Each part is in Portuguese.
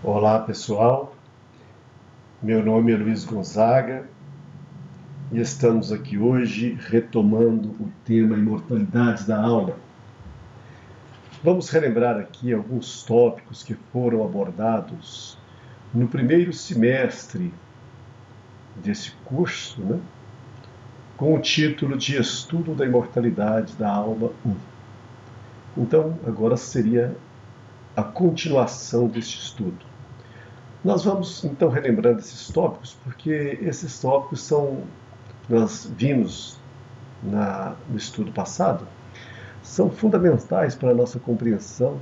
Olá pessoal, meu nome é Luiz Gonzaga e estamos aqui hoje retomando o tema Imortalidade da Alma. Vamos relembrar aqui alguns tópicos que foram abordados no primeiro semestre desse curso, com o título de Estudo da Imortalidade da Alma 1. Então, agora seria a continuação deste estudo. Nós vamos então relembrando esses tópicos, porque esses tópicos nós vimos no estudo passado, são fundamentais para a nossa compreensão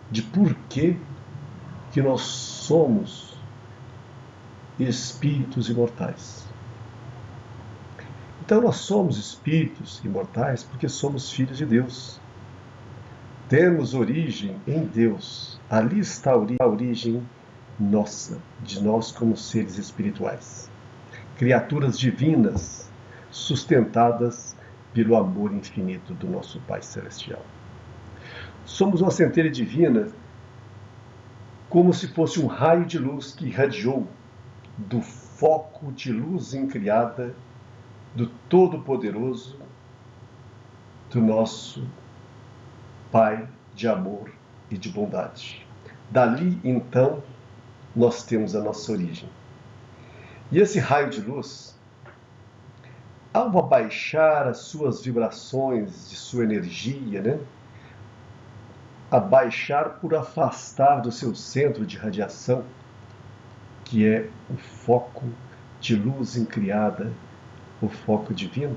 de por que nós somos espíritos imortais. Então nós somos espíritos imortais porque somos filhos de Deus. Temos origem em Deus. Ali está a origem nossa, de nós como seres espirituais. Criaturas divinas, sustentadas pelo amor infinito do nosso Pai Celestial. Somos uma centelha divina, como se fosse um raio de luz que irradiou do foco de luz incriada do Todo-Poderoso, do nosso Pai de amor e de bondade. Dali, então, nós temos a nossa origem. E esse raio de luz, ao abaixar as suas vibrações de sua energia, abaixar por afastar do seu centro de radiação, que é o foco de luz incriada, o foco divino,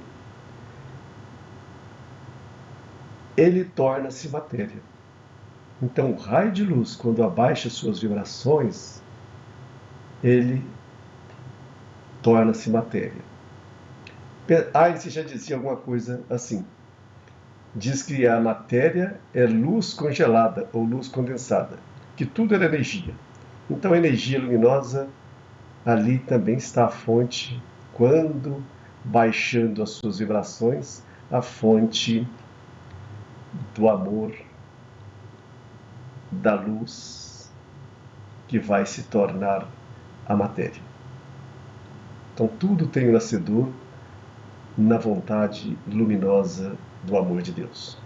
ele torna-se matéria. Então, o raio de luz, quando abaixa suas vibrações, ele torna-se matéria. Einstein já dizia alguma coisa assim. Diz que a matéria é luz congelada ou luz condensada, que tudo era energia. Então a energia luminosa, ali também está a fonte, quando baixando as suas vibrações, a fonte do amor, da luz, que vai se tornar a matéria. Então tudo tem o nascedor na vontade luminosa do amor de Deus.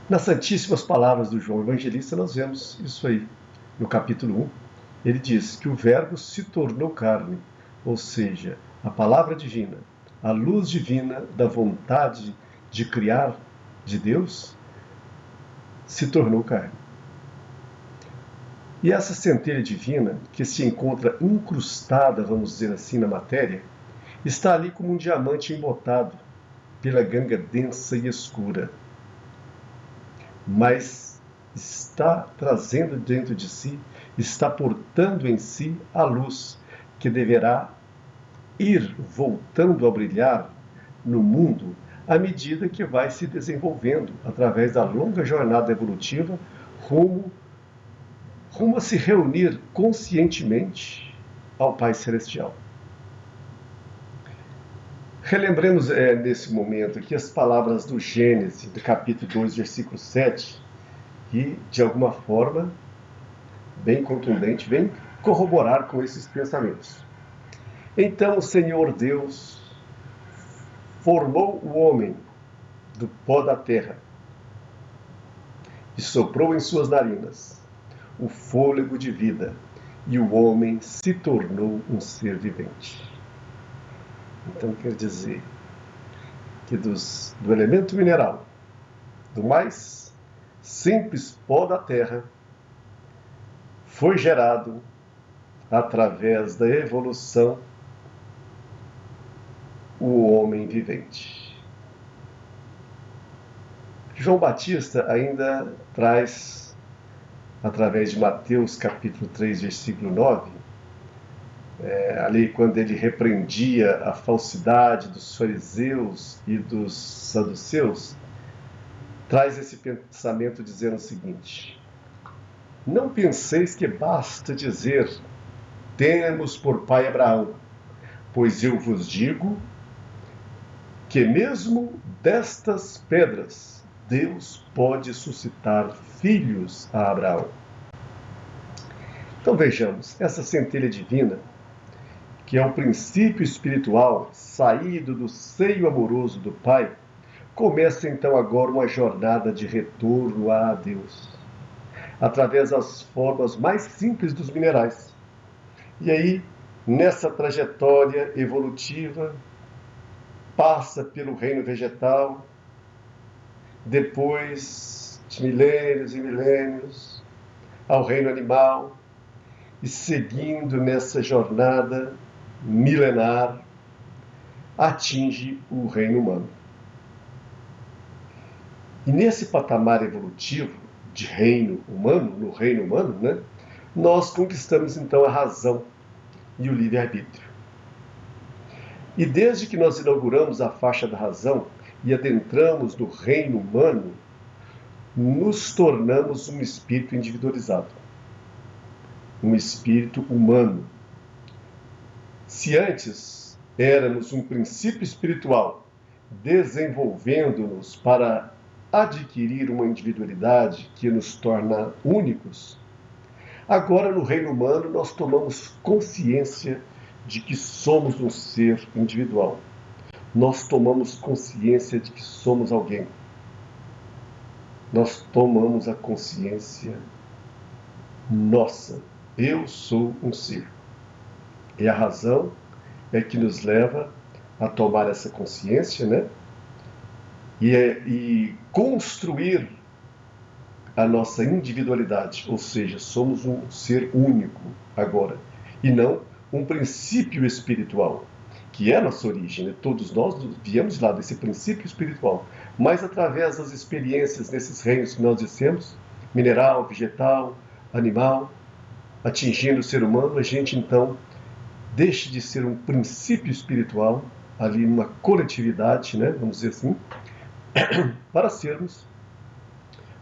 Nas santíssimas palavras do João Evangelista, nós vemos isso aí. No capítulo 1, ele diz que o Verbo se tornou carne, ou seja, a palavra divina, a luz divina da vontade de criar de Deus, se tornou carne. E essa centelha divina, que se encontra incrustada, vamos dizer assim, na matéria, está ali como um diamante embotado pela ganga densa e escura, mas está trazendo dentro de si, está portando em si a luz que deverá ir voltando a brilhar no mundo à medida que vai se desenvolvendo através da longa jornada evolutiva rumo a se reunir conscientemente ao Pai Celestial. Relembremos nesse momento aqui as palavras do Gênesis, do capítulo 2, versículo 7, que, de alguma forma, bem contundente, vem corroborar com esses pensamentos. Então o Senhor Deus formou o homem do pó da terra e soprou em suas narinas o fôlego de vida, e o homem se tornou um ser vivente. Então quer dizer que do elemento mineral, do mais simples pó da terra, foi gerado, através da evolução, o homem vivente. João Batista ainda traz, através de Mateus capítulo 3, versículo 9, ali quando ele repreendia a falsidade dos fariseus e dos saduceus, traz esse pensamento dizendo o seguinte: não penseis que basta dizer, temos por pai Abraão, pois eu vos digo que mesmo destas pedras Deus pode suscitar filhos a Abraão. Então vejamos, essa centelha divina, que é o princípio espiritual saído do seio amoroso do Pai, começa então agora uma jornada de retorno a Deus, através das formas mais simples dos minerais. E aí, nessa trajetória evolutiva, passa pelo reino vegetal, depois de milênios e milênios, ao reino animal, e seguindo nessa jornada milenar, atinge o reino humano. E nesse patamar evolutivo de reino humano, no reino humano, né, nós conquistamos então a razão e o livre-arbítrio. E desde que nós inauguramos a faixa da razão e adentramos no reino humano, nos tornamos um espírito individualizado, um espírito humano. Se antes éramos um princípio espiritual, desenvolvendo-nos para adquirir uma individualidade que nos torna únicos, agora no reino humano nós tomamos consciência de que somos um ser individual. Nós tomamos consciência de que somos alguém. Nós tomamos a consciência nossa. Eu sou um ser. E a razão é que nos leva a tomar essa consciência, né? E construir a nossa individualidade, ou seja, somos um ser único agora, e não um princípio espiritual, que é a nossa origem, né? Todos nós viemos lá desse princípio espiritual, mas através das experiências nesses reinos que nós dissemos, mineral, vegetal, animal, atingindo o ser humano, a gente então deixa de ser um princípio espiritual, ali numa coletividade, né? Vamos dizer assim, para sermos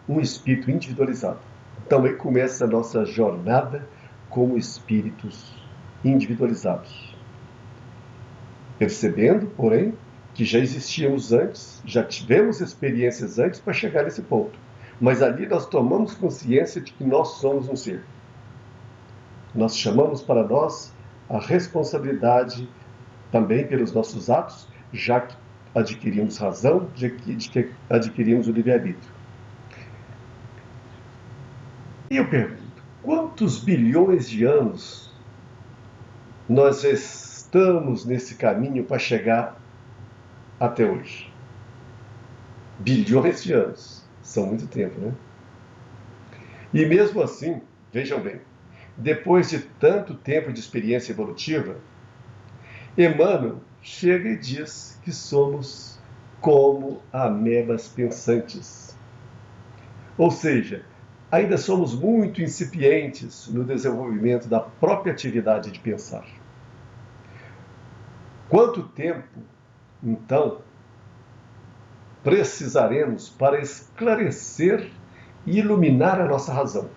um espírito individualizado. Então aí começa a nossa jornada como espíritos individualizados. Percebendo, porém, que já existíamos antes, já tivemos experiências antes para chegar nesse ponto. Mas ali nós tomamos consciência de que nós somos um ser. Nós chamamos para nós a responsabilidade também pelos nossos atos, já que adquirimos razão, de que adquirimos o livre-arbítrio. E eu pergunto, quantos bilhões de anos nós estamos nesse caminho para chegar até hoje? Bilhões de anos. São muito tempo, né? E mesmo assim, vejam bem, depois de tanto tempo de experiência evolutiva, Emmanuel chega e diz que somos como amebas pensantes. Ou seja, ainda somos muito incipientes no desenvolvimento da própria atividade de pensar. Quanto tempo, então, precisaremos para esclarecer e iluminar a nossa razão,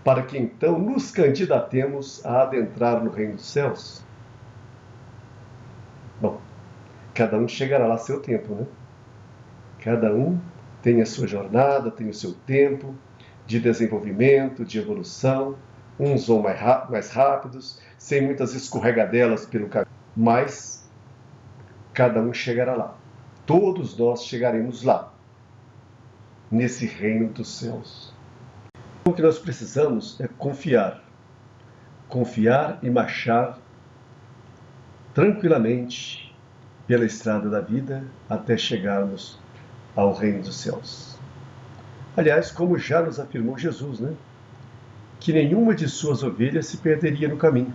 para que então nos candidatemos a adentrar no reino dos céus? Bom, cada um chegará lá a seu tempo, né? Cada um tem a sua jornada, tem o seu tempo de desenvolvimento, de evolução. Uns vão mais rápidos, sem muitas escorregadelas pelo caminho, mas cada um chegará lá. Todos nós chegaremos lá, nesse reino dos céus. O que nós precisamos é confiar e marchar tranquilamente pela estrada da vida até chegarmos ao reino dos céus. Aliás, como já nos afirmou Jesus, né? Que nenhuma de suas ovelhas se perderia no caminho.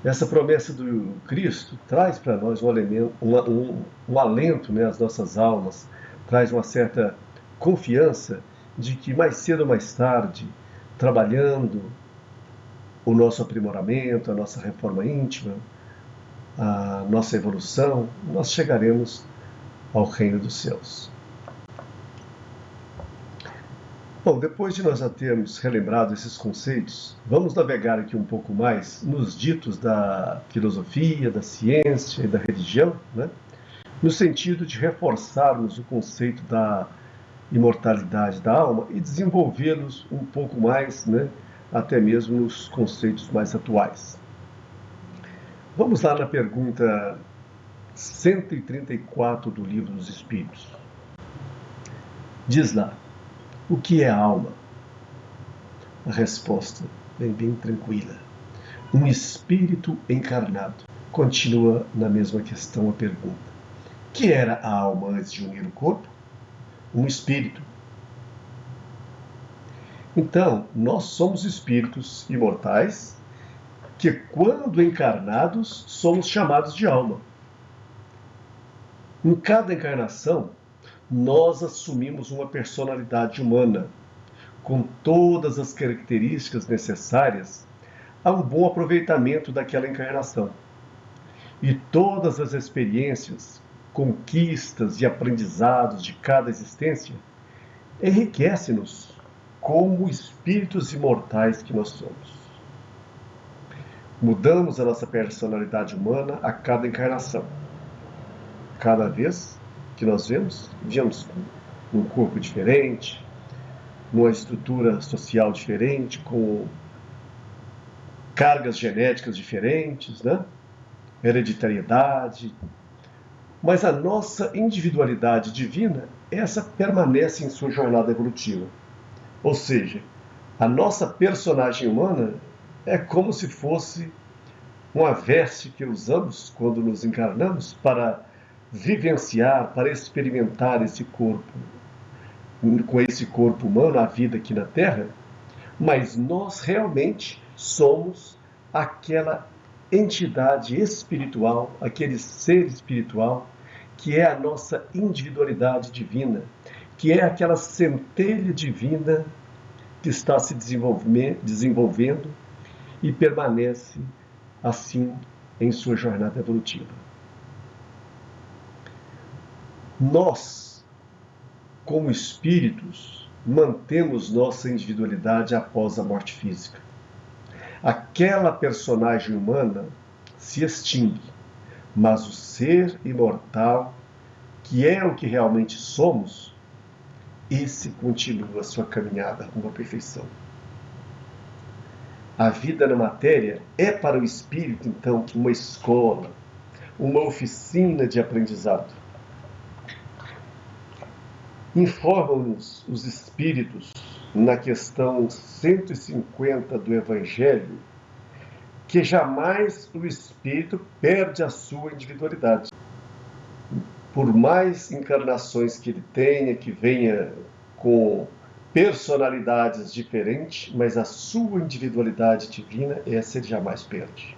Essa promessa do Cristo traz para nós um alento, né, às nossas almas, traz uma certa confiança de que mais cedo ou mais tarde, trabalhando o nosso aprimoramento, a nossa reforma íntima, a nossa evolução, nós chegaremos ao reino dos céus. Bom, depois de nós já termos relembrado esses conceitos, vamos navegar aqui um pouco mais nos ditos da filosofia, da ciência e da religião, né? No sentido de reforçarmos o conceito da imortalidade da alma e desenvolvê-los um pouco mais, né? até mesmo nos conceitos mais atuais. Vamos lá na pergunta 134 do Livro dos Espíritos. Diz lá, o que é a alma? A resposta vem bem tranquila. Um espírito encarnado. Continua na mesma questão a pergunta. Que era a alma antes de unir o corpo? Um espírito. Então, nós somos espíritos imortais que, quando encarnados, somos chamados de alma. Em cada encarnação, nós assumimos uma personalidade humana, com todas as características necessárias a um bom aproveitamento daquela encarnação. E todas as experiências, conquistas e aprendizados de cada existência enriquecem-nos como espíritos imortais que nós somos. Mudamos a nossa personalidade humana a cada encarnação. Cada vez que nós vemos num corpo diferente, numa estrutura social diferente, com cargas genéticas diferentes, né? Hereditariedade. Mas a nossa individualidade divina, essa permanece em sua jornada evolutiva. Ou seja, a nossa personagem humana é como se fosse uma veste que usamos quando nos encarnamos para vivenciar, para experimentar esse corpo, com esse corpo humano, a vida aqui na Terra, mas nós realmente somos aquela entidade espiritual, aquele ser espiritual, que é a nossa individualidade divina, que é aquela centelha divina que está se desenvolvendo e permanece assim em sua jornada evolutiva. Nós, como espíritos, mantemos nossa individualidade após a morte física. Aquela personagem humana se extingue, mas o ser imortal, que é o que realmente somos, esse continua a sua caminhada rumo à perfeição. A vida na matéria é para o espírito, então, uma escola, uma oficina de aprendizado. Informam-nos os espíritos, na questão 150 do Evangelho, que jamais o espírito perde a sua individualidade. Por mais encarnações que ele tenha, que venha com personalidades diferentes, mas a sua individualidade divina, essa ele jamais perde.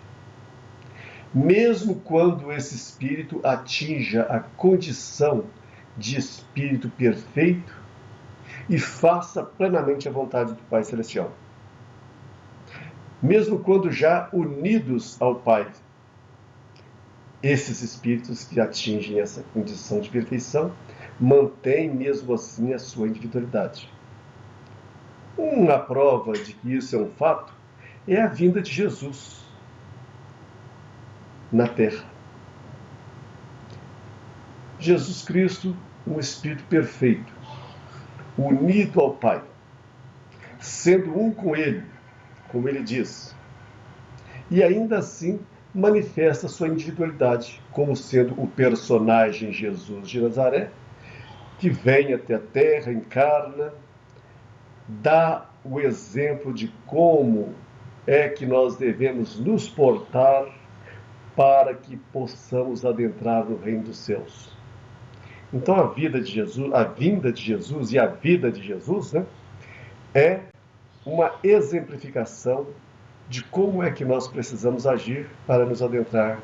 Mesmo quando esse espírito atinja a condição de espírito perfeito e faça plenamente a vontade do Pai Celestial. Mesmo quando já unidos ao Pai, esses espíritos que atingem essa condição de perfeição mantêm mesmo assim a sua individualidade. Uma prova de que isso é um fato é a vinda de Jesus na Terra. Jesus Cristo, um Espírito perfeito, unido ao Pai, sendo um com Ele, como Ele diz, e ainda assim manifesta sua individualidade, como sendo o personagem Jesus de Nazaré, que vem até a Terra, encarna, dá o exemplo de como é que nós devemos nos portar para que possamos adentrar no reino dos céus. Então a vinda de Jesus e a vida de Jesus, né, é uma exemplificação de como é que nós precisamos agir para nos adentrar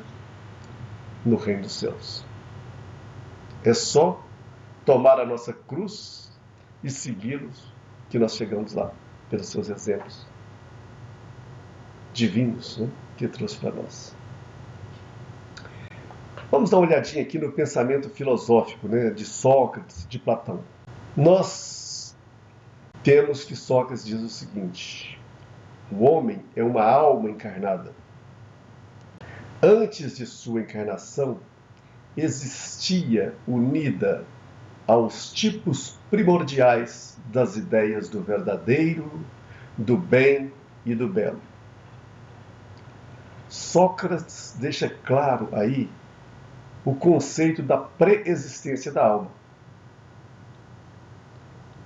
no reino dos céus. É só tomar a nossa cruz e segui-los que nós chegamos lá, pelos seus exemplos divinos, né, que trouxe para nós. Vamos dar uma olhadinha aqui no pensamento filosófico, né, de Sócrates, de Platão. Nós temos que Sócrates diz o seguinte: o homem é uma alma encarnada. Antes de sua encarnação, existia unida aos tipos primordiais das ideias do verdadeiro, do bem e do belo. Sócrates deixa claro aí o conceito da pré-existência da alma,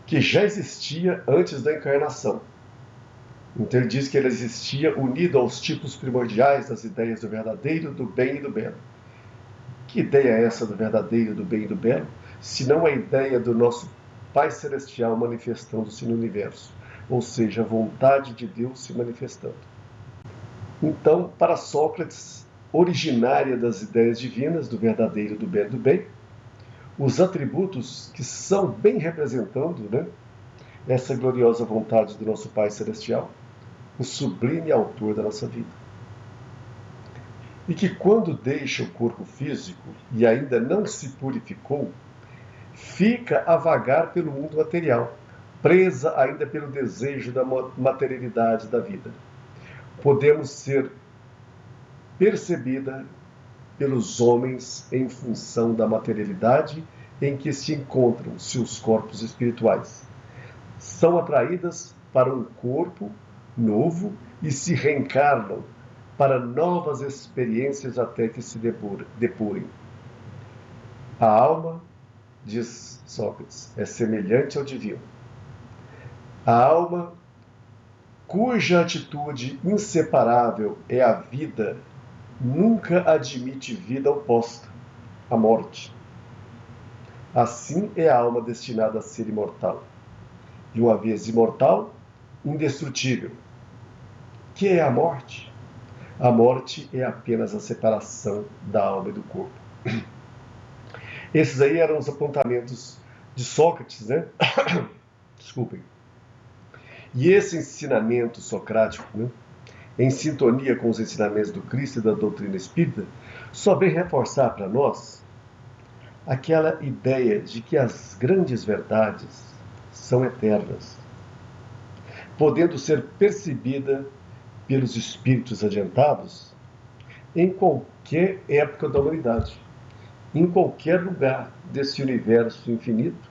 que já existia antes da encarnação. Então ele diz que ela existia unida aos tipos primordiais das ideias do verdadeiro, do bem e do belo. Que ideia é essa do verdadeiro, do bem e do belo? Se não a ideia do nosso Pai Celestial manifestando-se no universo, ou seja, a vontade de Deus se manifestando. Então, para Sócrates, originária das ideias divinas, do verdadeiro, do belo e do bem, os atributos que são bem representando, né, essa gloriosa vontade do nosso Pai Celestial, o sublime autor da nossa vida. E que quando deixa o corpo físico e ainda não se purificou, fica a vagar pelo mundo material, presa ainda pelo desejo da materialidade da vida. Podemos ser percebida pelos homens em função da materialidade em que se encontram seus corpos espirituais. São atraídas para um corpo novo e se reencarnam para novas experiências até que se depurem. A alma, diz Sócrates, é semelhante ao divino. A alma, cuja atitude inseparável é a vida, nunca admite vida oposta, a morte. Assim é a alma destinada a ser imortal. E uma vez imortal, indestrutível. Que é a morte? A morte é apenas a separação da alma e do corpo. Esses aí eram os apontamentos de Sócrates, né? Desculpem. E esse ensinamento socrático, né, em sintonia com os ensinamentos do Cristo e da doutrina espírita, só vem reforçar para nós aquela ideia de que as grandes verdades são eternas, podendo ser percebida pelos espíritos adiantados em qualquer época da humanidade, em qualquer lugar desse universo infinito,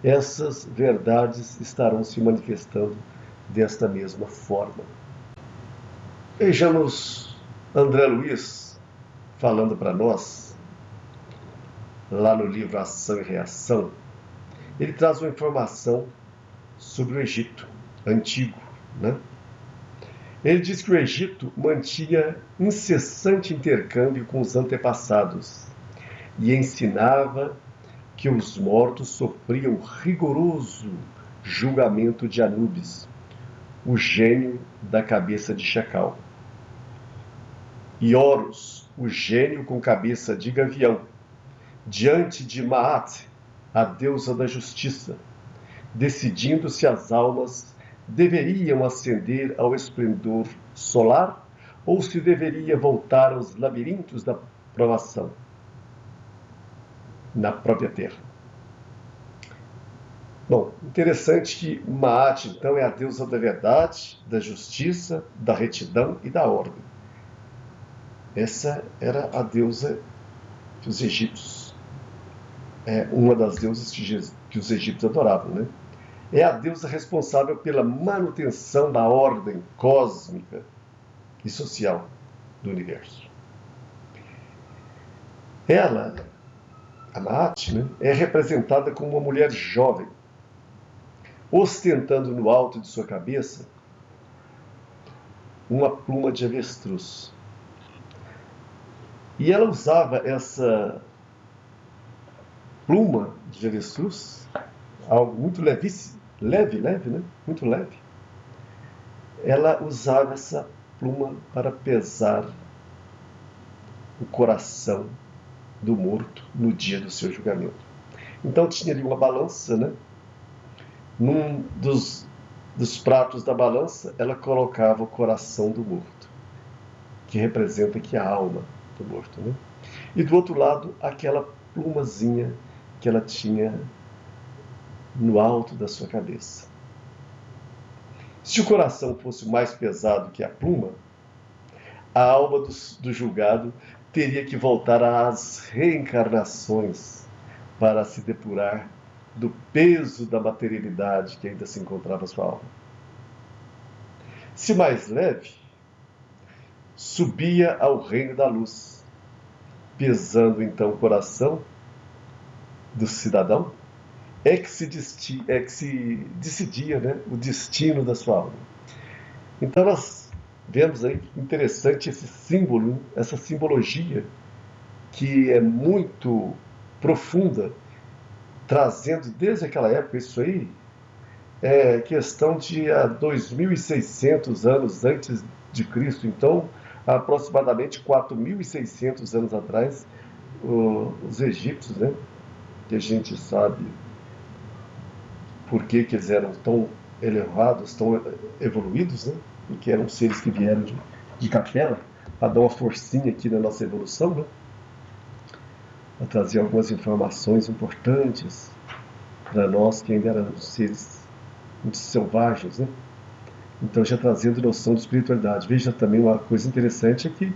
essas verdades estarão se manifestando desta mesma forma. Vejamos André Luiz falando para nós, lá no livro Ação e Reação. Ele traz uma informação sobre o Egito antigo, né? Ele diz que o Egito mantinha incessante intercâmbio com os antepassados e ensinava que os mortos sofriam rigoroso julgamento de Anubis, o gênio da cabeça de chacal, e Horus, o gênio com cabeça de gavião, diante de Maat, a deusa da justiça, decidindo se as almas deveriam ascender ao esplendor solar ou se deveria voltar aos labirintos da provação na própria Terra. Bom, interessante que Maat, então, é a deusa da verdade, da justiça, da retidão e da ordem. Essa era a deusa que os egípcios, uma das deusas que os egípcios adoravam, né? É a deusa responsável pela manutenção da ordem cósmica e social do universo. Ela, a Maat, né, é representada como uma mulher jovem, ostentando no alto de sua cabeça uma pluma de avestruz. E ela usava essa pluma de avestruz, algo muito levíssimo, leve, né? Muito leve. Ela usava essa pluma para pesar o coração do morto no dia do seu julgamento. Então tinha ali uma balança, né? Num dos pratos da balança, ela colocava o coração do morto, que representa aqui a alma do morto, né? E do outro lado, aquela plumazinha que ela tinha no alto da sua cabeça. Se o coração fosse mais pesado que a pluma, a alma do julgado teria que voltar às reencarnações para se depurar do peso da materialidade que ainda se encontrava sua alma. Se mais leve, subia ao reino da luz, pesando então o coração do cidadão, é que se decidia, né, o destino da sua alma. Então nós vemos aí interessante esse símbolo, essa simbologia que é muito profunda, trazendo desde aquela época isso aí, é questão de há 2.600 anos antes de Cristo. Então, aproximadamente 4.600 anos atrás, os egípcios, né, que a gente sabe por que eles eram tão elevados, tão evoluídos, né, porque eram seres que vieram de capela, para dar uma forcinha aqui na nossa evolução, né, para trazer algumas informações importantes para nós que ainda éramos seres muito selvagens, né? Então, já trazendo noção de espiritualidade. Veja também uma coisa interessante é que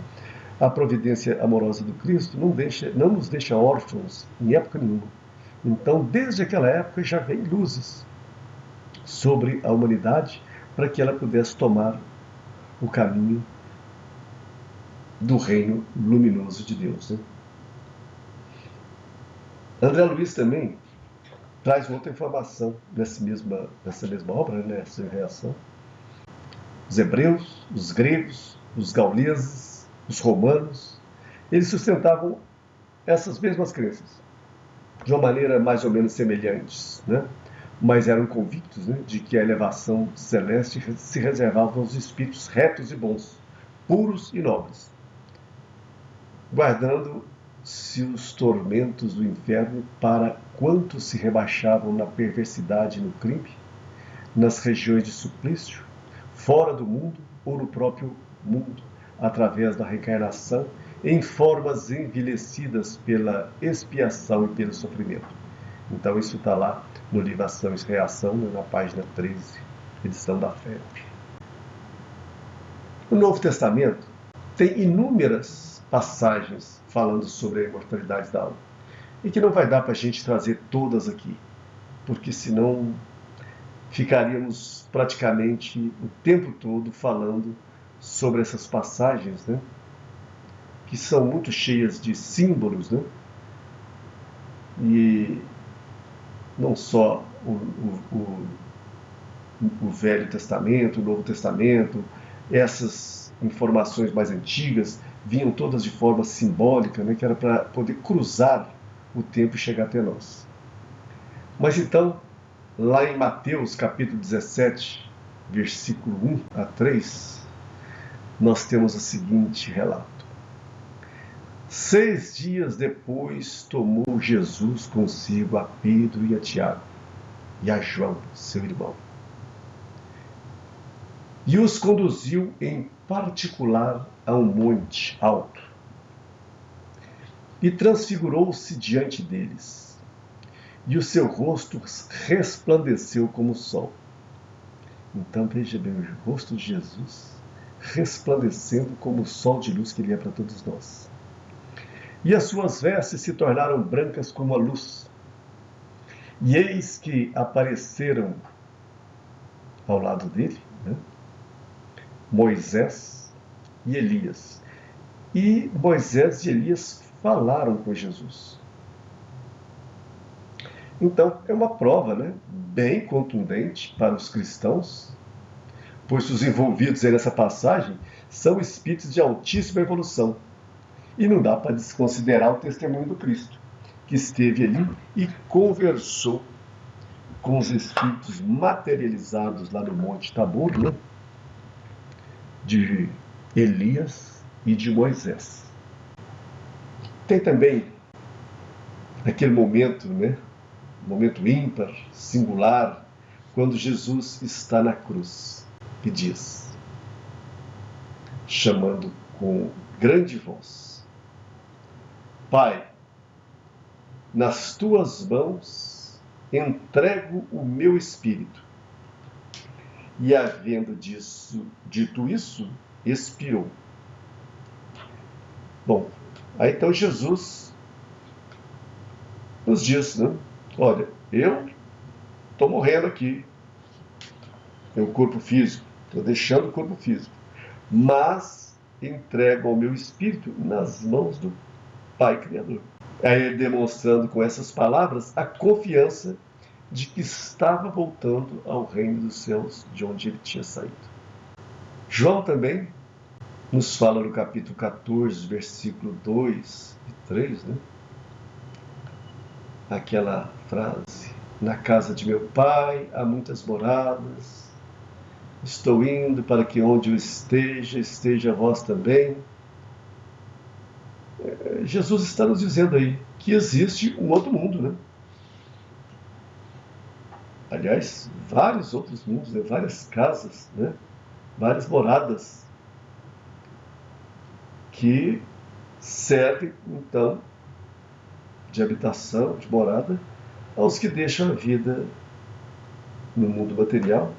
a providência amorosa do Cristo não nos deixa órfãos em época nenhuma. Então, desde aquela época já vem luzes sobre a humanidade para que ela pudesse tomar o caminho do reino luminoso de Deus, né? André Luiz também traz outra informação nessa mesma obra, né, nessa reação. Os hebreus, os gregos, os gauleses, os romanos, eles sustentavam essas mesmas crenças, de uma maneira mais ou menos semelhantes, né? Mas eram convictos, né, de que a elevação celeste se reservava aos espíritos retos e bons, puros e nobres, guardando-se os tormentos do inferno para quantos se rebaixavam na perversidade e no crime, nas regiões de suplício, fora do mundo ou no próprio mundo, através da reencarnação, em formas envelhecidas pela expiação e pelo sofrimento. Então isso está lá no livro Ação e Reação, na página 13, edição da FEP. O Novo Testamento tem inúmeras passagens falando sobre a imortalidade da alma, e que não vai dar para a gente trazer todas aqui, porque senão ficaríamos praticamente o tempo todo falando sobre essas passagens, né, que são muito cheias de símbolos, né, e não só o Velho Testamento, o Novo Testamento, essas informações mais antigas vinham todas de forma simbólica, né, que era para poder cruzar o tempo e chegar até nós. Mas então, lá em Mateus capítulo 17, versículo 1 a 3, nós temos o seguinte relato. 6 dias depois tomou Jesus consigo a Pedro e a Tiago e a João, seu irmão, e os conduziu em particular a um monte alto e transfigurou-se diante deles, e o seu rosto resplandeceu como o sol. Então veja bem, o rosto de Jesus resplandecendo como o sol de luz que ele é para todos nós. E as suas vestes se tornaram brancas como a luz. E eis que apareceram ao lado dele, né, Moisés e Elias. E Moisés e Elias falaram com Jesus. Então, é uma prova, né, bem contundente para os cristãos, pois os envolvidos nessa passagem são espíritos de altíssima evolução. E não dá para desconsiderar o testemunho do Cristo, que esteve ali e conversou com os espíritos materializados lá no Monte Tabor, né, de Elias e de Moisés. Tem também aquele momento, né, momento ímpar, singular, quando Jesus está na cruz e diz, chamando com grande voz, Pai, nas tuas mãos entrego o meu espírito. E havendo dito isso, expirou. Bom, aí então Jesus nos diz, né? Olha, eu estou morrendo aqui, meu corpo físico, estou deixando o corpo físico, mas entrego ao meu espírito nas mãos do Pai Criador. Aí demonstrando com essas palavras a confiança de que estava voltando ao reino dos céus, de onde ele tinha saído. João também nos fala no capítulo 14, versículo 2 e 3, né? Aquela frase: na casa de meu pai há muitas moradas, estou indo para que onde eu esteja vós também. Jesus está nos dizendo aí que existe um outro mundo, né? Aliás, vários outros mundos, né? Várias casas, né? Várias moradas que servem, então, de habitação, de morada, aos que deixam a vida no mundo material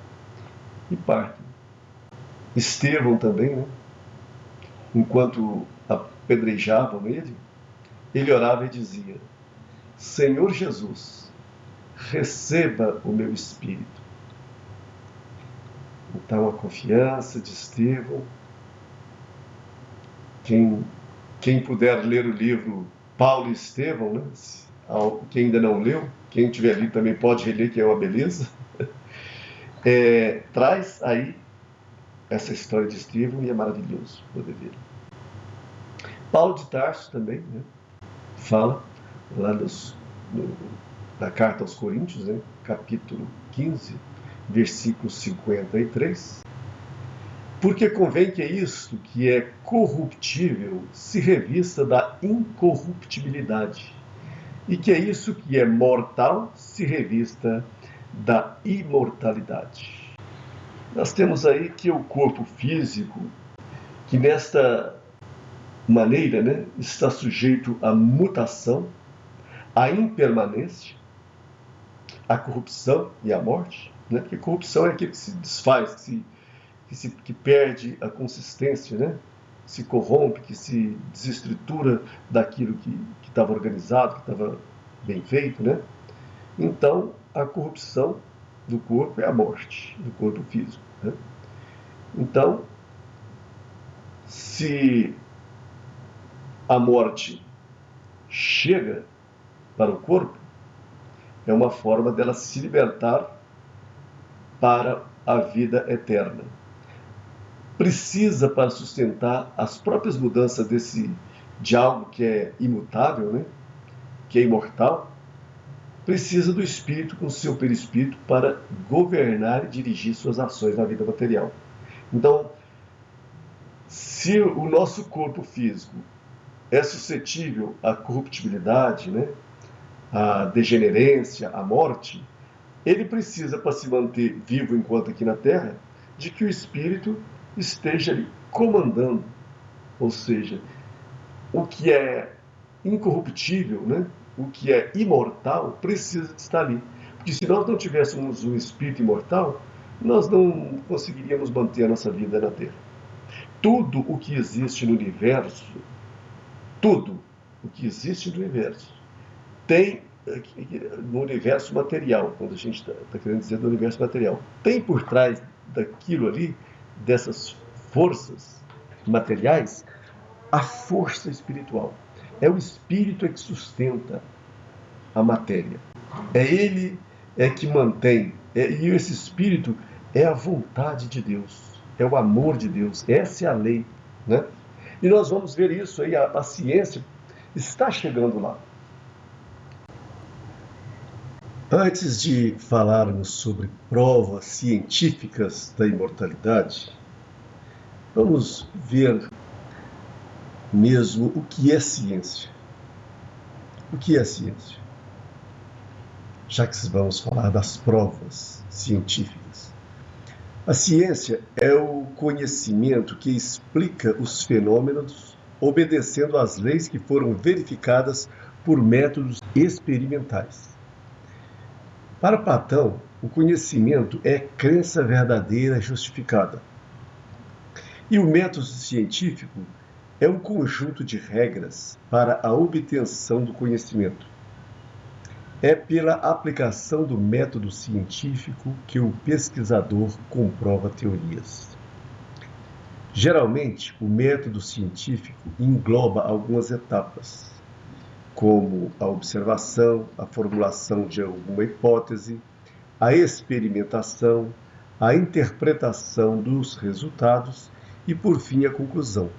e partem. Estevão também, né? Enquanto apedrejavam ele orava e dizia: Senhor Jesus, receba o meu espírito. Então a confiança de Estevão, quem puder ler o livro Paulo e Estevão, né? Quem ainda não leu, quem tiver lido também pode reler, que é uma beleza, traz aí essa história de Estevão e é maravilhoso poder ver. Paulo de Tarso também, né? Fala lá na carta aos Coríntios, né? Capítulo 15, versículo 53. Porque convém que isto que é corruptível se revista da incorruptibilidade, e que isso que é mortal se revista da imortalidade. Nós temos aí que o corpo físico, que nesta maneira, né, está sujeito à mutação, à impermanência, à corrupção e à morte, né? Porque corrupção é aquilo que se desfaz, que perde a consistência, né? Se corrompe, que se desestrutura daquilo que estava organizado, que estava bem feito, né? Então, a corrupção do corpo é a morte do corpo físico, né? Então, se a morte chega para o corpo, é uma forma dela se libertar para a vida eterna. Precisa, para sustentar as próprias mudanças de algo que é imutável, né? Que é imortal, precisa do espírito com seu perispírito para governar e dirigir suas ações na vida material. Então, se o nosso corpo físico é suscetível à corruptibilidade, né? À degenerência, à morte, ele precisa, para se manter vivo enquanto aqui na Terra, de que o espírito esteja ali comandando, ou seja, o que é incorruptível, né? O que é imortal, precisa estar ali. Porque se nós não tivéssemos um espírito imortal, nós não conseguiríamos manter a nossa vida na Terra. Tudo o que existe no universo, tudo o que existe no universo, tem, no universo material, quando a gente está querendo dizer do universo material, tem por trás daquilo ali, dessas forças materiais, a força espiritual. É o espírito que sustenta a matéria. É ele que mantém. E esse espírito é a vontade de Deus. É o amor de Deus. Essa é a lei, né? E nós vamos ver isso aí. A ciência está chegando lá. Antes de falarmos sobre provas científicas da imortalidade, vamos ver mesmo o que é ciência. O que é ciência? Já que vamos falar das provas científicas. A ciência é o conhecimento que explica os fenômenos obedecendo às leis que foram verificadas por métodos experimentais. Para Platão, o conhecimento é crença verdadeira justificada. E o método científico é um conjunto de regras para a obtenção do conhecimento. É pela aplicação do método científico que o pesquisador comprova teorias. Geralmente, o método científico engloba algumas etapas, como a observação, a formulação de alguma hipótese, a experimentação, a interpretação dos resultados e, por fim, a conclusão.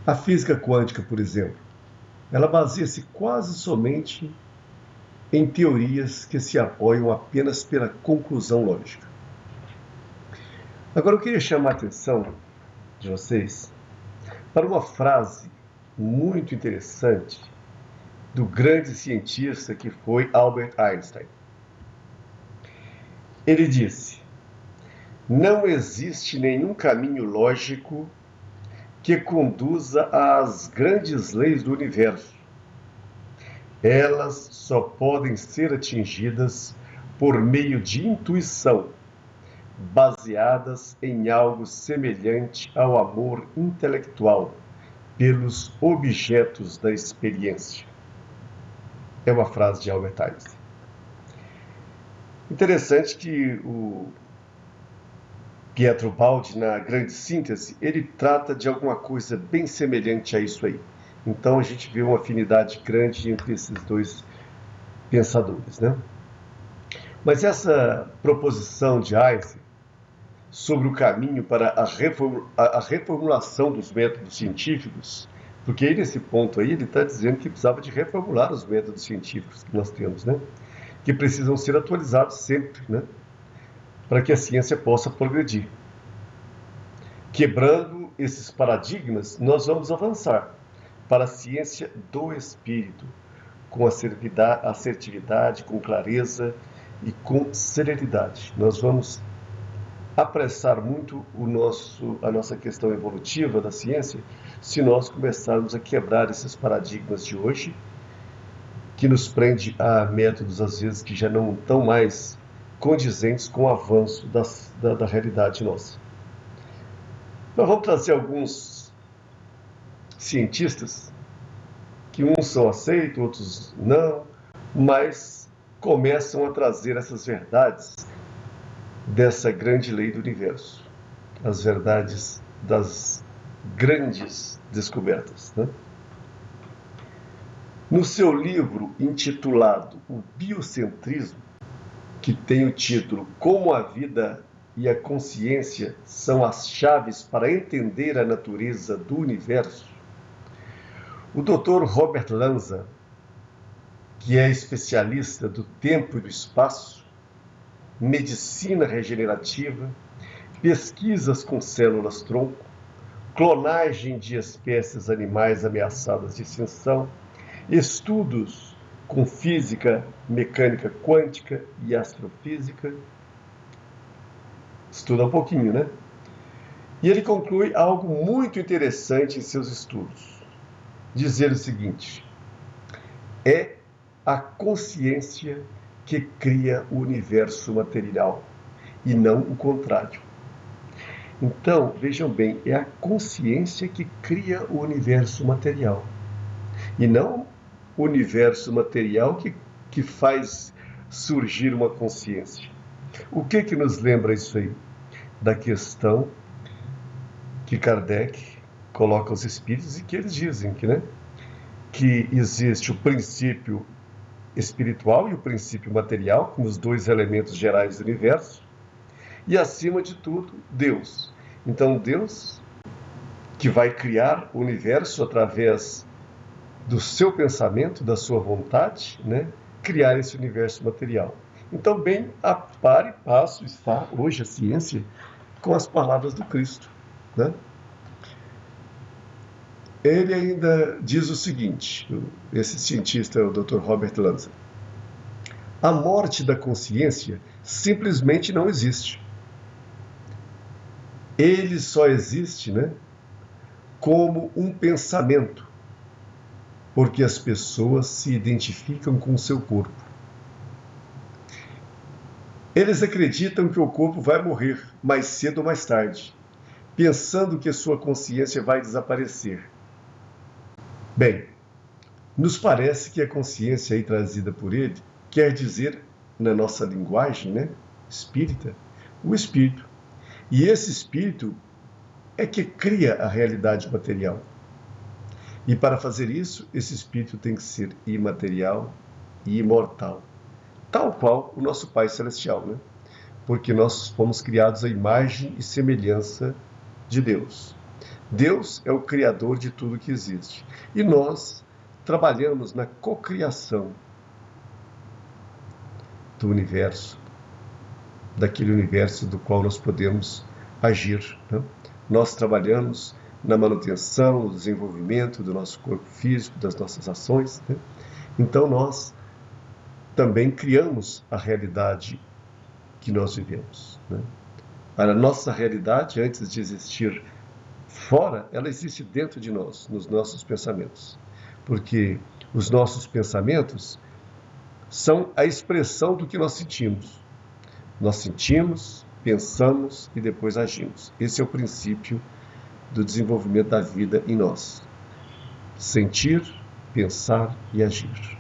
A física quântica, por exemplo, ela baseia-se quase somente em teorias que se apoiam apenas pela conclusão lógica. Agora eu queria chamar a atenção de vocês para uma frase muito interessante do grande cientista que foi Albert Einstein. Ele disse: não existe nenhum caminho lógico que conduza às grandes leis do universo. Elas só podem ser atingidas por meio de intuição, baseadas em algo semelhante ao amor intelectual pelos objetos da experiência. É uma frase de Albert Einstein. Interessante que o Pietro Baldi, na grande síntese, ele trata de alguma coisa bem semelhante a isso aí. Então a gente vê uma afinidade grande entre esses dois pensadores, né? Mas essa proposição de Einstein sobre o caminho para a reformulação dos métodos científicos, porque aí nesse ponto aí ele está dizendo que precisava de reformular os métodos científicos que nós temos, né? Que precisam ser atualizados sempre, né? Para que a ciência possa progredir. Quebrando esses paradigmas, nós vamos avançar para a ciência do espírito, com assertividade, com clareza e com celeridade. Nós vamos apressar muito a nossa questão evolutiva da ciência se nós começarmos a quebrar esses paradigmas de hoje, que nos prende a métodos, às vezes, que já não estão mais condizentes com o avanço da realidade nossa. Nós vamos trazer alguns cientistas, que uns são aceitos, outros não, mas começam a trazer essas verdades dessa grande lei do universo, as verdades das grandes descobertas, né? No seu livro intitulado O Biocentrismo, que tem o título Como a Vida e a Consciência são as chaves para entender a natureza do universo, o Dr. Robert Lanza, que é especialista do tempo e do espaço, medicina regenerativa, pesquisas com células-tronco, clonagem de espécies animais ameaçadas de extinção, estudos com física, mecânica quântica e astrofísica. Estuda um pouquinho, né? E ele conclui algo muito interessante em seus estudos. Dizer o seguinte: é a consciência que cria o universo material e não o contrário. Então, vejam bem, é a consciência que cria o universo material e não o universo material que faz surgir uma consciência. O que nos lembra isso aí? Da questão que Kardec coloca aos espíritos e que eles dizem que existe o princípio espiritual e o princípio material, como os dois elementos gerais do universo, e acima de tudo, Deus. Então, Deus, que vai criar o universo através do seu pensamento, da sua vontade, né? Criar esse universo material. Então, bem a par e passo está hoje a ciência com as palavras do Cristo, né? Ele ainda diz o seguinte, esse cientista é o Dr. Robert Lanza: a morte da consciência simplesmente não existe. Ele só existe, né, como um pensamento, porque as pessoas se identificam com o seu corpo. Eles acreditam que o corpo vai morrer mais cedo ou mais tarde, pensando que sua consciência vai desaparecer. Bem, Nos parece que a consciência aí trazida por ele quer dizer, na nossa linguagem, né, espírita, o espírito. E esse espírito é que cria a realidade material. E para fazer isso, esse espírito tem que ser imaterial e imortal, tal qual o nosso Pai Celestial, né? Porque nós fomos criados à imagem e semelhança de Deus. Deus é o criador de tudo que existe. E nós trabalhamos na cocriação do universo, daquele universo do qual nós podemos agir, né? Nós trabalhamos na manutenção, no desenvolvimento do nosso corpo físico, das nossas ações, né? Então nós também criamos a realidade que nós vivemos, né? A nossa realidade, antes de existir fora, ela existe dentro de nós, nos nossos pensamentos. Porque os nossos pensamentos são a expressão do que nós sentimos. Nós sentimos, pensamos e depois agimos. Esse é o princípio do desenvolvimento da vida em nós. Sentir, pensar e agir.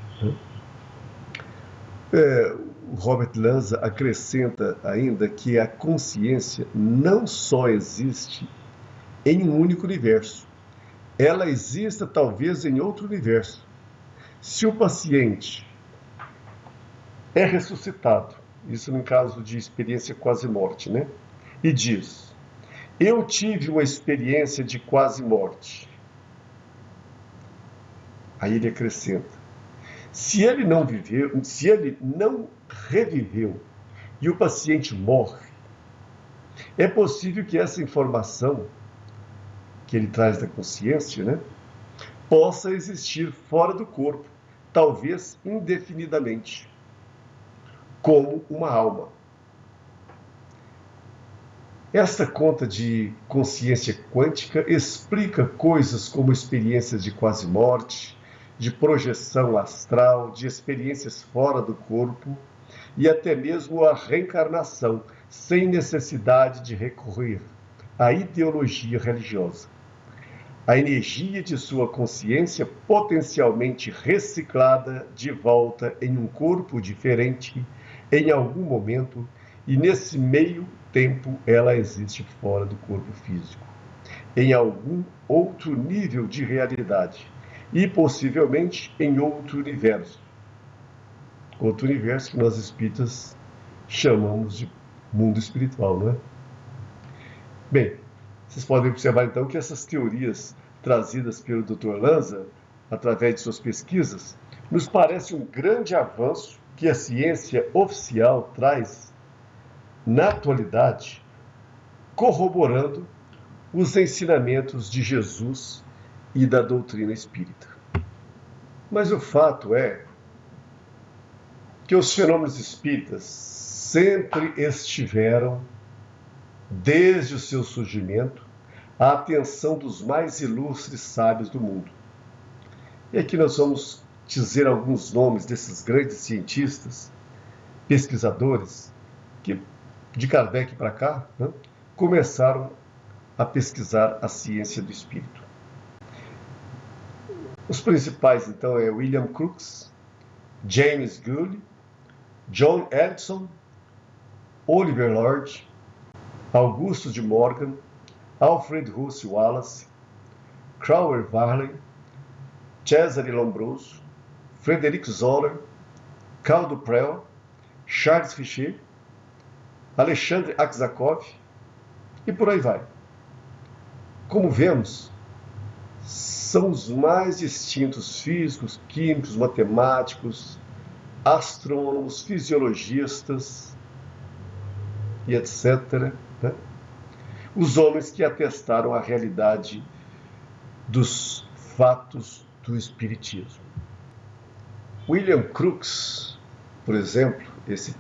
O Robert Lanza acrescenta ainda que a consciência não só existe em um único universo, ela exista talvez em outro universo. Se o paciente é ressuscitado, isso no caso de experiência quase morte, né? E diz: eu tive uma experiência de quase morte. Aí ele acrescenta: se ele não viveu, se ele não reviveu e o paciente morre, é possível que essa informação que ele traz da consciência, né, possa existir fora do corpo, talvez indefinidamente, como uma alma. Esta conta de consciência quântica explica coisas como experiências de quase morte, de projeção astral, de experiências fora do corpo e até mesmo a reencarnação, sem necessidade de recorrer à ideologia religiosa. A energia de sua consciência potencialmente reciclada de volta em um corpo diferente em algum momento, e nesse meio tempo ela existe fora do corpo físico, em algum outro nível de realidade e possivelmente em outro universo que nós espíritas chamamos de mundo espiritual, não é? Bem, vocês podem observar então que essas teorias trazidas pelo Dr. Lanza, através de suas pesquisas, nos parece um grande avanço que a ciência oficial traz na atualidade, corroborando os ensinamentos de Jesus e da doutrina espírita. Mas o fato é que os fenômenos espíritas sempre estiveram, desde o seu surgimento, à atenção dos mais ilustres sábios do mundo. E aqui nós vamos dizer alguns nomes desses grandes cientistas, pesquisadores, que de Kardec para cá, né, começaram a pesquisar a ciência do espírito. Os principais, então, é William Crookes, James Gould, John Edison, Oliver Lodge, Augusto de Morgan, Alfred Russel Wallace, Crowell Varley, Cesare Lombroso, Frederick Zoller, Karl Duprel, Charles Fouché, Alexandre Aksakov e por aí vai. Como vemos, são os mais distintos físicos, químicos, matemáticos, astrônomos, fisiologistas e etc., né? Os homens que atestaram a realidade dos fatos do espiritismo. William Crookes, por exemplo, esse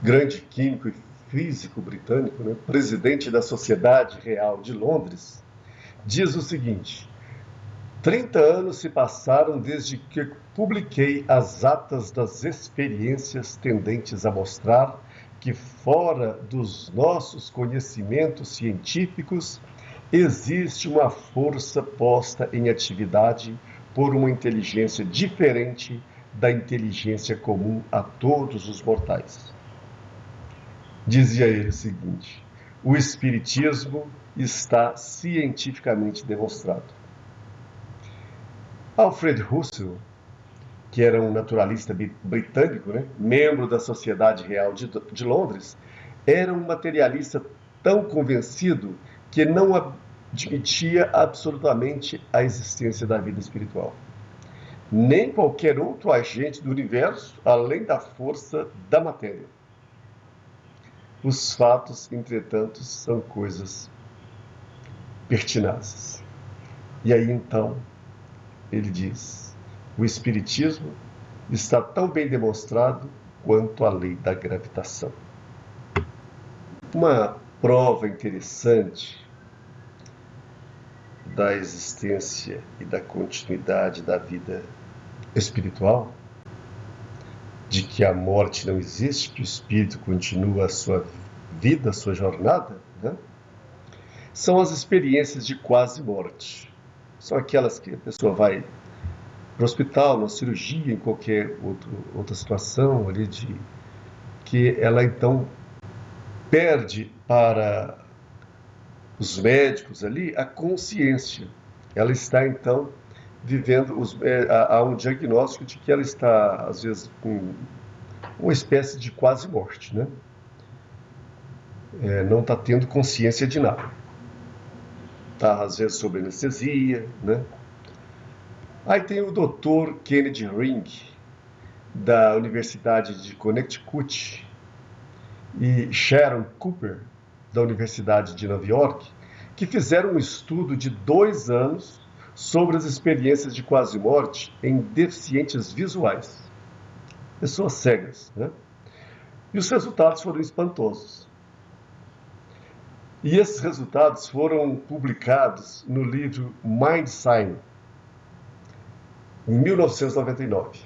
grande químico e físico britânico, né, presidente da Sociedade Real de Londres, diz o seguinte: 30 anos se passaram desde que publiquei as atas das experiências tendentes a mostrar que fora dos nossos conhecimentos científicos existe uma força posta em atividade por uma inteligência diferente da inteligência comum a todos os mortais. Dizia ele o seguinte: o Espiritismo está cientificamente demonstrado. Alfred Russell, que era um naturalista britânico, né, membro da Sociedade Real de Londres, era um materialista tão convencido que não admitia absolutamente a existência da vida espiritual, nem qualquer outro agente do universo além da força da matéria. Os fatos, entretanto, são coisas pertinazes. E aí então ele diz: o Espiritismo está tão bem demonstrado quanto a lei da gravitação. Uma prova interessante da existência e da continuidade da vida espiritual, de que a morte não existe, que o espírito continua a sua vida, a sua jornada, né? São as experiências de quase morte. São aquelas que a pessoa vai para o hospital, na cirurgia, em qualquer outra situação ali, que ela então perde para os médicos ali a consciência. Ela está então vivendo, há um diagnóstico de que ela está, às vezes, com uma espécie de quase morte, né? Não está tendo consciência de nada. Está, às vezes, sob anestesia, né? Aí tem o Dr. Kennedy Ring, da Universidade de Connecticut, e Sharon Cooper, da Universidade de Nova York, que fizeram um estudo de 2 anos sobre as experiências de quase morte em deficientes visuais, pessoas cegas, né? E os resultados foram espantosos. E esses resultados foram publicados no livro Mind Sign, em 1999,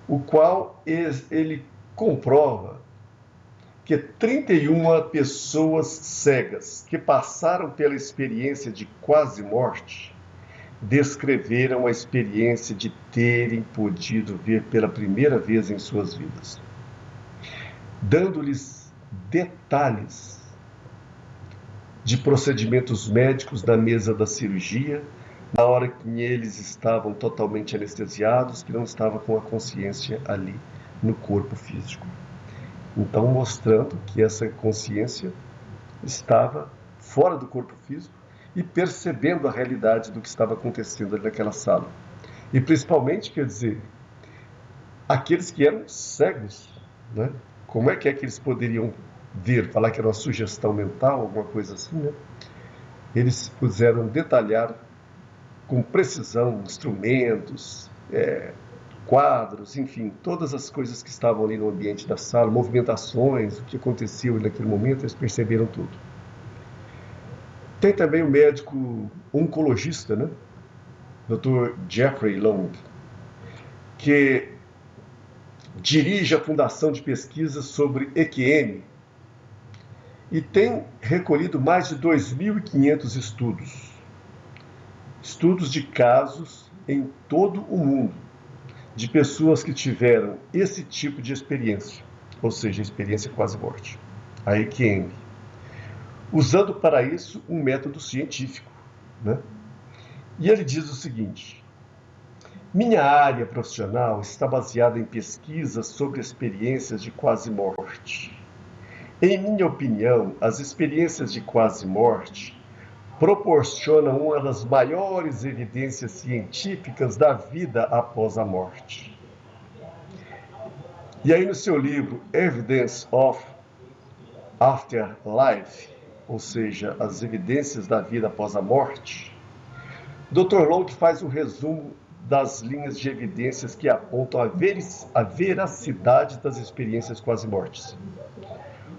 o qual ele comprova que 31 pessoas cegas que passaram pela experiência de quase morte descreveram a experiência de terem podido ver pela primeira vez em suas vidas, dando-lhes detalhes de procedimentos médicos na mesa da cirurgia, na hora que eles estavam totalmente anestesiados, que não estavam com a consciência ali no corpo físico. Então, mostrando que essa consciência estava fora do corpo físico e percebendo a realidade do que estava acontecendo ali naquela sala. E principalmente, quer dizer, aqueles que eram cegos, né? Como é que eles poderiam ver, falar que era uma sugestão mental, alguma coisa assim, né? Eles puderam detalhar com precisão instrumentos, quadros, enfim, todas as coisas que estavam ali no ambiente da sala, movimentações, o que acontecia naquele momento, eles perceberam tudo. Tem também o médico oncologista, né? Dr. Jeffrey Long, que dirige a Fundação de Pesquisa sobre EQM e tem recolhido mais de 2.500 estudos de casos em todo o mundo, de pessoas que tiveram esse tipo de experiência, ou seja, experiência quase morte, a EQM, usando para isso um método científico, né? E ele diz o seguinte: minha área profissional está baseada em pesquisas sobre experiências de quase morte. Em minha opinião, as experiências de quase morte proporcionam uma das maiores evidências científicas da vida após a morte. E aí no seu livro Evidence of Afterlife, ou seja, as evidências da vida após a morte, Dr. Long faz um resumo das linhas de evidências que apontam a veracidade das experiências quase mortes.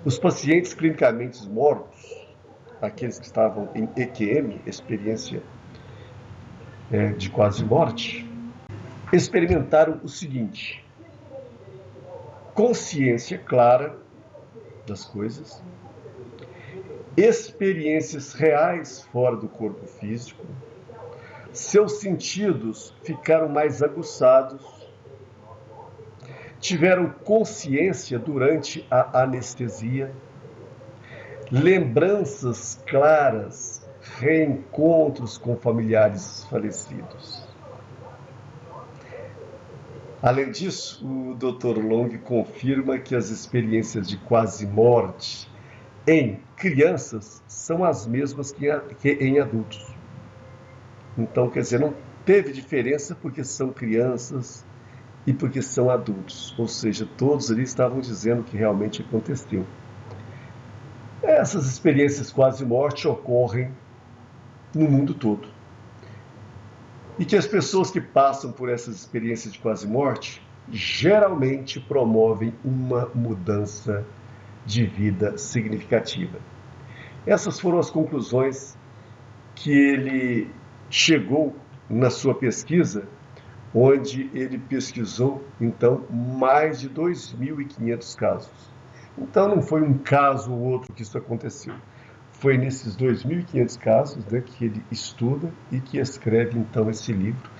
Os pacientes clinicamente mortos, aqueles que estavam em EQM, experiência de quase morte, experimentaram o seguinte: consciência clara das coisas, experiências reais fora do corpo físico, Seus sentidos ficaram mais aguçados, tiveram consciência durante a anestesia, lembranças claras, reencontros com familiares falecidos. Além disso, o Dr. Long confirma que as experiências de quase morte em crianças são as mesmas que em adultos. Então, quer dizer, não teve diferença porque são crianças e porque são adultos. Ou seja, todos ali estavam dizendo que realmente aconteceu. Essas experiências quase morte ocorrem no mundo todo. E que as pessoas que passam por essas experiências de quase morte geralmente promovem uma mudança de vida significativa. Essas foram as conclusões que ele chegou na sua pesquisa, onde ele pesquisou, então, mais de 2.500 casos. Então, não foi um caso ou outro que isso aconteceu. Foi nesses 2.500 casos, né, que ele estuda e que escreve, então, esse livro,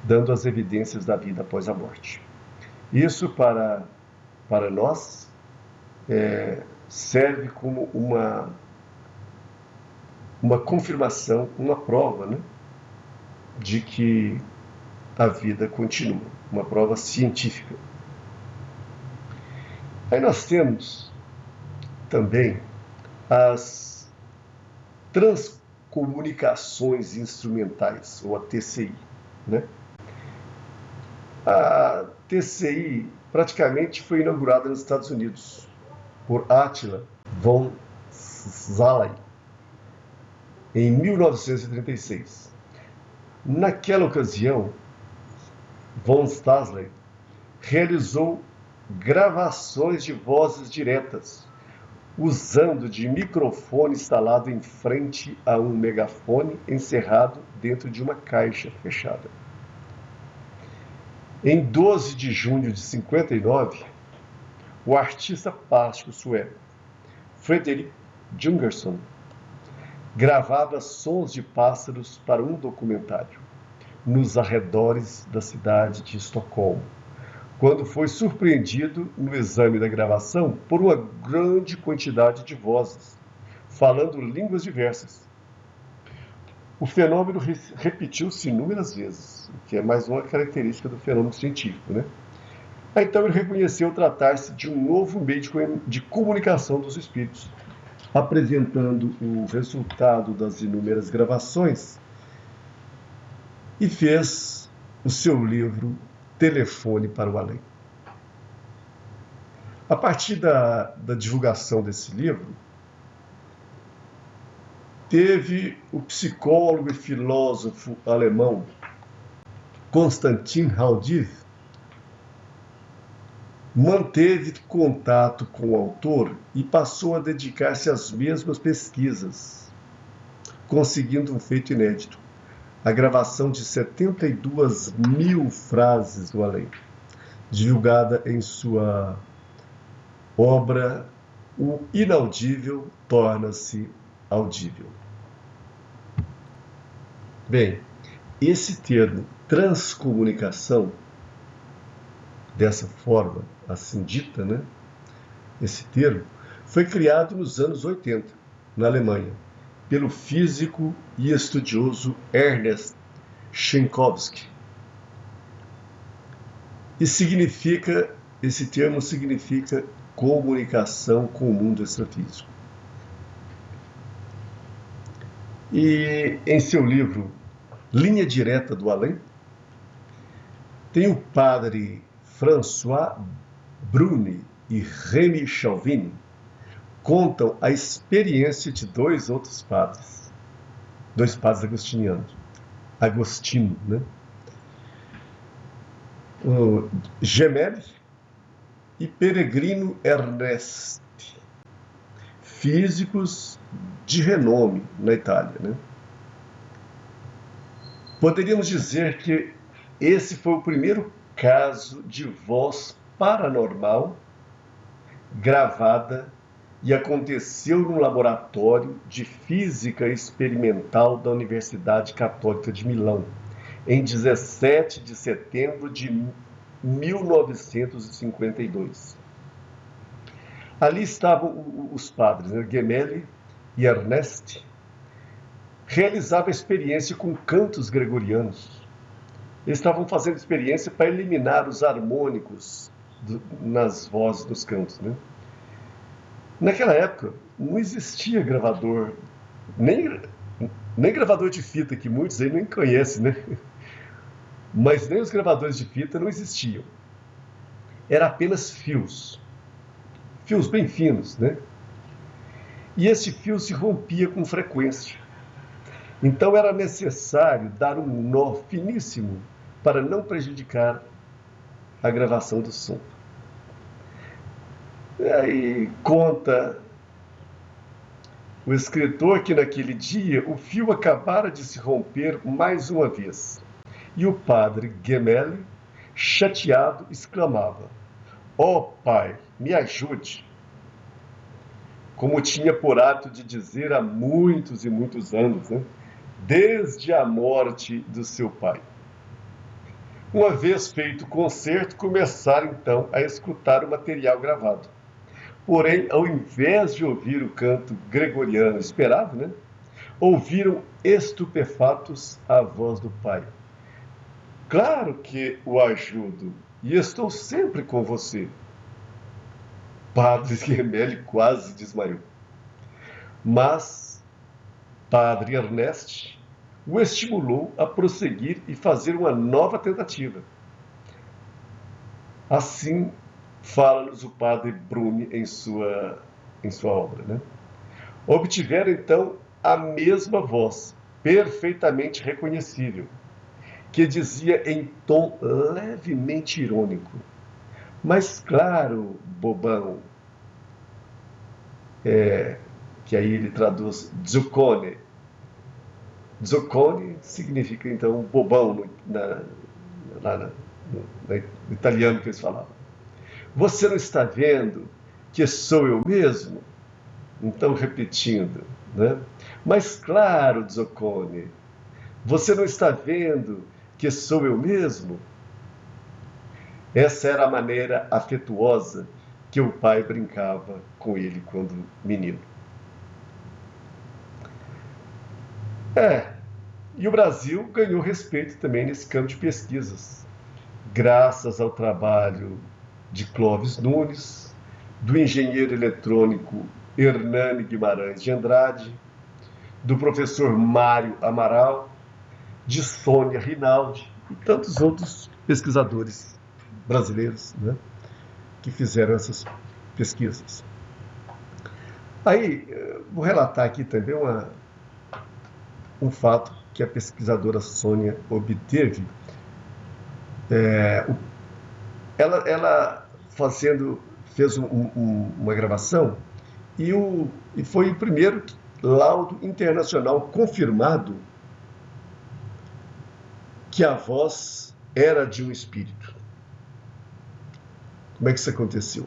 dando as evidências da vida após a morte. Isso, para nós, serve como uma confirmação, uma prova, né, de que a vida continua, uma prova científica. Aí nós temos também as transcomunicações instrumentais, ou a TCI, né? A TCI praticamente foi inaugurada nos Estados Unidos por Attila von Szalay em 1936. Naquela ocasião, von Szalay realizou gravações de vozes diretas, usando de microfone instalado em frente a um megafone encerrado dentro de uma caixa fechada. Em 12 de junho de 59, o artista plástico sueco Fredrik Jungersson gravava sons de pássaros para um documentário nos arredores da cidade de Estocolmo, quando foi surpreendido no exame da gravação por uma grande quantidade de vozes, falando línguas diversas. O fenômeno repetiu-se inúmeras vezes, o que é mais uma característica do fenômeno científico, né? Então ele reconheceu tratar-se de um novo meio de comunicação dos espíritos, apresentando o resultado das inúmeras gravações e fez o seu livro Telefone para o Além. A partir da divulgação desse livro, teve o psicólogo e filósofo alemão Konstantin Haudive, manteve contato com o autor e passou a dedicar-se às mesmas pesquisas, conseguindo um feito inédito: a gravação de 72.000 frases do além, divulgada em sua obra O Inaudível Torna-se Audível. Bem, esse termo transcomunicação, dessa forma assim dita, né? Esse termo foi criado nos anos 80, na Alemanha, pelo físico e estudioso Ernest Schenkowski. E esse termo significa comunicação com o mundo extrafísico. E em seu livro Linha Direta do Além, tem o padre François Bruni e Rémy Chauvin contam a experiência de dois padres agostino, né? O Gemelli e Peregrino Ernest, físicos de renome na Itália, né? Poderíamos dizer que esse foi o primeiro caso de voz paranormal gravada e aconteceu no laboratório de física experimental da Universidade Católica de Milão, em 17 de setembro de 1952. Ali estavam os padres, né, Gemelli e Ernest, realizavam a experiência com cantos gregorianos. Eles estavam fazendo experiência para eliminar os harmônicos nas vozes dos cantos, né? Naquela época, não existia gravador, nem gravador de fita, que muitos aí nem conhecem, né? Mas nem os gravadores de fita não existiam. Era apenas fios bem finos, né? E esse fio se rompia com frequência. Então era necessário dar um nó finíssimo para não prejudicar a gravação do som. E aí conta o escritor que naquele dia o fio acabara de se romper mais uma vez. E o padre Gemelli, chateado, exclamava: "Ó Pai, me ajude!" Como tinha por hábito de dizer há muitos e muitos anos, né? Desde a morte do seu pai. Uma vez feito o concerto, começaram então a escutar o material gravado. Porém, ao invés de ouvir o canto gregoriano esperado, né, ouviram estupefatos a voz do pai. "Claro que o ajudo, e estou sempre com você." Padre Gemelli quase desmaiou. Mas Padre Ernest o estimulou a prosseguir e fazer uma nova tentativa. Assim fala-nos o Padre Bruni em sua obra, né? Obtiveram então a mesma voz, perfeitamente reconhecível, que dizia em tom levemente irônico: "Mas claro, bobão", que aí ele traduz zuccone. Zuccone significa então bobão no italiano que eles falavam. "Você não está vendo que sou eu mesmo?" Então repetindo, né? "Mas claro, Zuccone, você não está vendo que sou eu mesmo?" Essa era a maneira afetuosa que o pai brincava com ele quando menino. E o Brasil ganhou respeito também nesse campo de pesquisas, graças ao trabalho de Clóvis Nunes, do engenheiro eletrônico Hernani Guimarães de Andrade, do professor Mário Amaral, de Sônia Rinaldi e tantos outros pesquisadores brasileiros, né, que fizeram essas pesquisas. Aí, vou relatar aqui também um fato que a pesquisadora Sônia obteve. Ela fez uma gravação e foi o primeiro laudo internacional confirmado que a voz era de um espírito. Como é que isso aconteceu?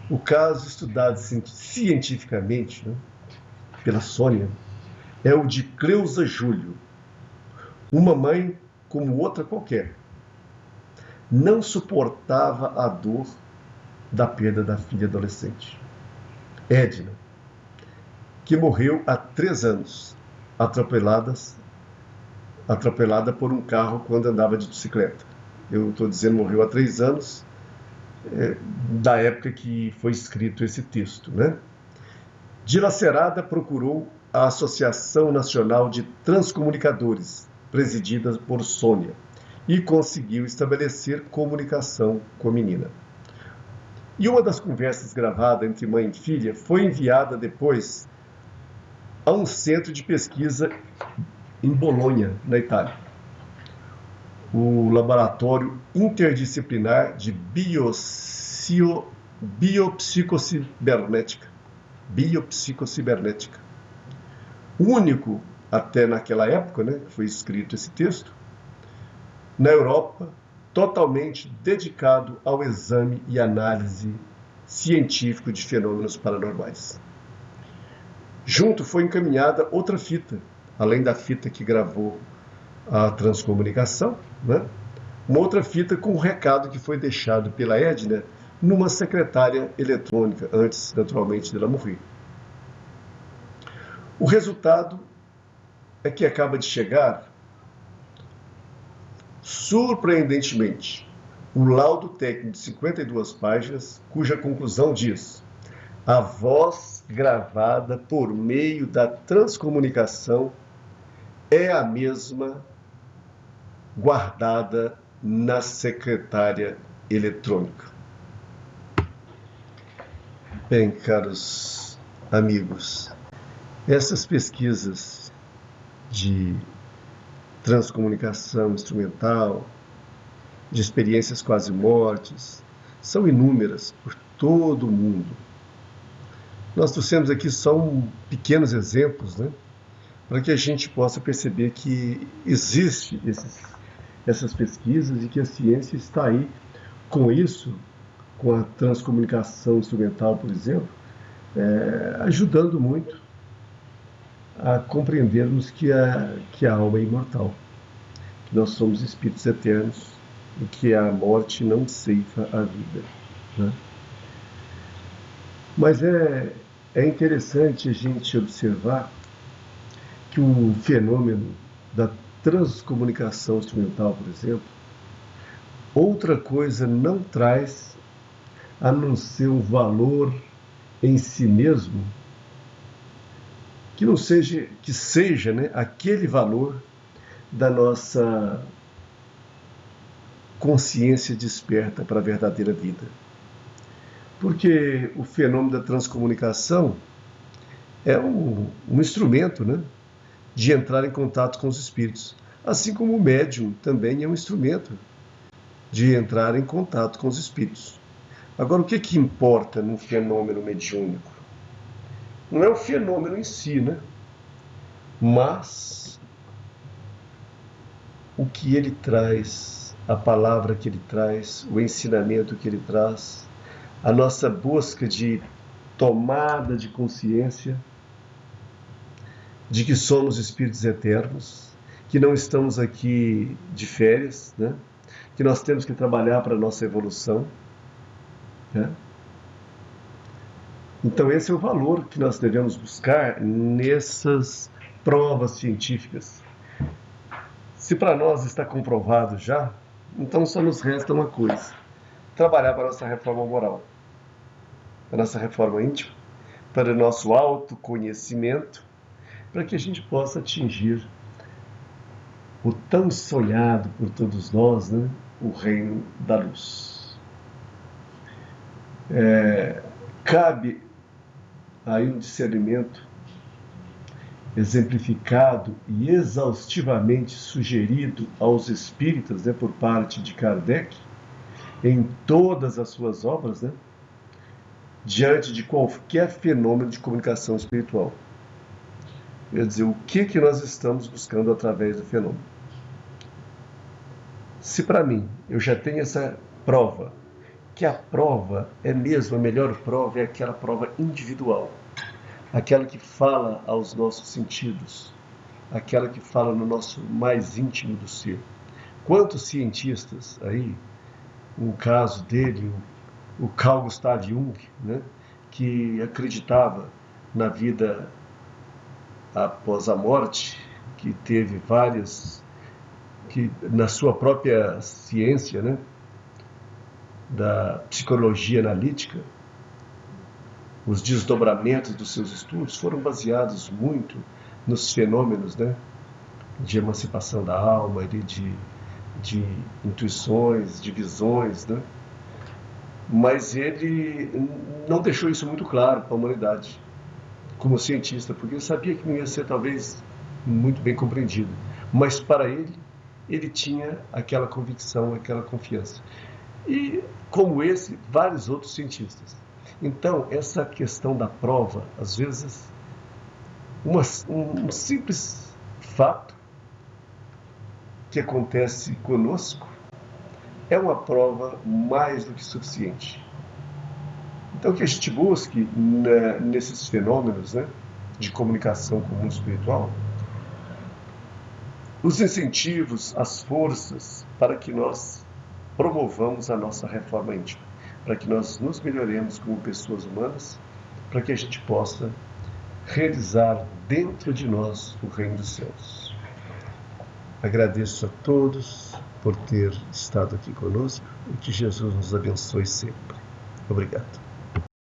O caso estudado cientificamente, né, pela Sônia, é o de Cleusa Júlio, uma mãe como outra qualquer. Não suportava a dor da perda da filha adolescente, Edna, que morreu há 3 anos, atropelada por um carro quando andava de bicicleta. Eu estou dizendo morreu há 3 anos, da época que foi escrito esse texto, né? Dilacerada, procurou a Associação Nacional de Transcomunicadores, presidida por Sônia, e conseguiu estabelecer comunicação com a menina. E uma das conversas gravadas entre mãe e filha foi enviada depois a um centro de pesquisa em Bolonha, na Itália, o Laboratório Interdisciplinar de Biopsicocibernética, único, até naquela época, né, que foi escrito esse texto, na Europa, totalmente dedicado ao exame e análise científico de fenômenos paranormais. Junto foi encaminhada outra fita, além da fita que gravou a transcomunicação, né? Uma outra fita com um recado que foi deixado pela Edna numa secretária eletrônica, antes, naturalmente, dela morrer. O resultado é que acaba de chegar, surpreendentemente, um laudo técnico de 52 páginas, cuja conclusão diz: a voz gravada por meio da transcomunicação é a mesma guardada na secretária eletrônica. Bem, caros amigos, essas pesquisas de transcomunicação instrumental, de experiências quase mortes, são inúmeras por todo o mundo. Nós trouxemos aqui só pequenos exemplos, né, para que a gente possa perceber que existe essas pesquisas e que a ciência está aí com isso, com a transcomunicação instrumental, por exemplo, ajudando muito a compreendermos que a alma é imortal, que nós somos espíritos eternos e que a morte não ceifa a vida, né? Mas é interessante a gente observar que o fenômeno da transcomunicação instrumental, por exemplo, outra coisa não traz a não ser um valor em si mesmo, que seja, né, aquele valor da nossa consciência desperta para a verdadeira vida. Porque o fenômeno da transcomunicação é um instrumento, né, de entrar em contato com os espíritos. Assim como o médium também é um instrumento de entrar em contato com os espíritos. Agora, o que importa num fenômeno mediúnico? Não é o fenômeno em si, né? Mas o que ele traz, a palavra que ele traz, o ensinamento que ele traz, a nossa busca de tomada de consciência de que somos espíritos eternos, que não estamos aqui de férias, né? Que nós temos que trabalhar para a nossa evolução, né? Então esse é o valor que nós devemos buscar nessas provas científicas. Se para nós está comprovado já, então só nos resta uma coisa: trabalhar para a nossa reforma moral, para a nossa reforma íntima, para o nosso autoconhecimento, para que a gente possa atingir o tão sonhado por todos nós, né, o reino da luz. Cabe aí um discernimento exemplificado e exaustivamente sugerido aos espíritas, né, por parte de Kardec, em todas as suas obras, né, diante de qualquer fenômeno de comunicação espiritual. Quer dizer, o que nós estamos buscando através do fenômeno? Se para mim eu já tenho essa prova, que a prova é mesmo, a melhor prova é aquela prova individual, aquela que fala aos nossos sentidos, aquela que fala no nosso mais íntimo do ser. Quantos cientistas aí, um caso dele, o Carl Gustav Jung, né, que acreditava na vida após a morte, que teve várias, que na sua própria ciência, né, da psicologia analítica, os desdobramentos dos seus estudos foram baseados muito nos fenômenos, né, de emancipação da alma, de intuições, de visões, né? Mas ele não deixou isso muito claro para a humanidade, como cientista, porque ele sabia que não ia ser talvez muito bem compreendido. Mas para ele tinha aquela convicção, aquela confiança. E como esse, vários outros cientistas. Então, essa questão da prova, às vezes, um simples fato que acontece conosco é uma prova mais do que suficiente Então, que a gente busque nesses fenômenos, né, de comunicação com o mundo espiritual, os incentivos, as forças para que nós promovamos a nossa reforma íntima, para que nós nos melhoremos como pessoas humanas, para que a gente possa realizar dentro de nós o reino dos céus. Agradeço a todos por ter estado aqui conosco e que Jesus nos abençoe sempre. Obrigado.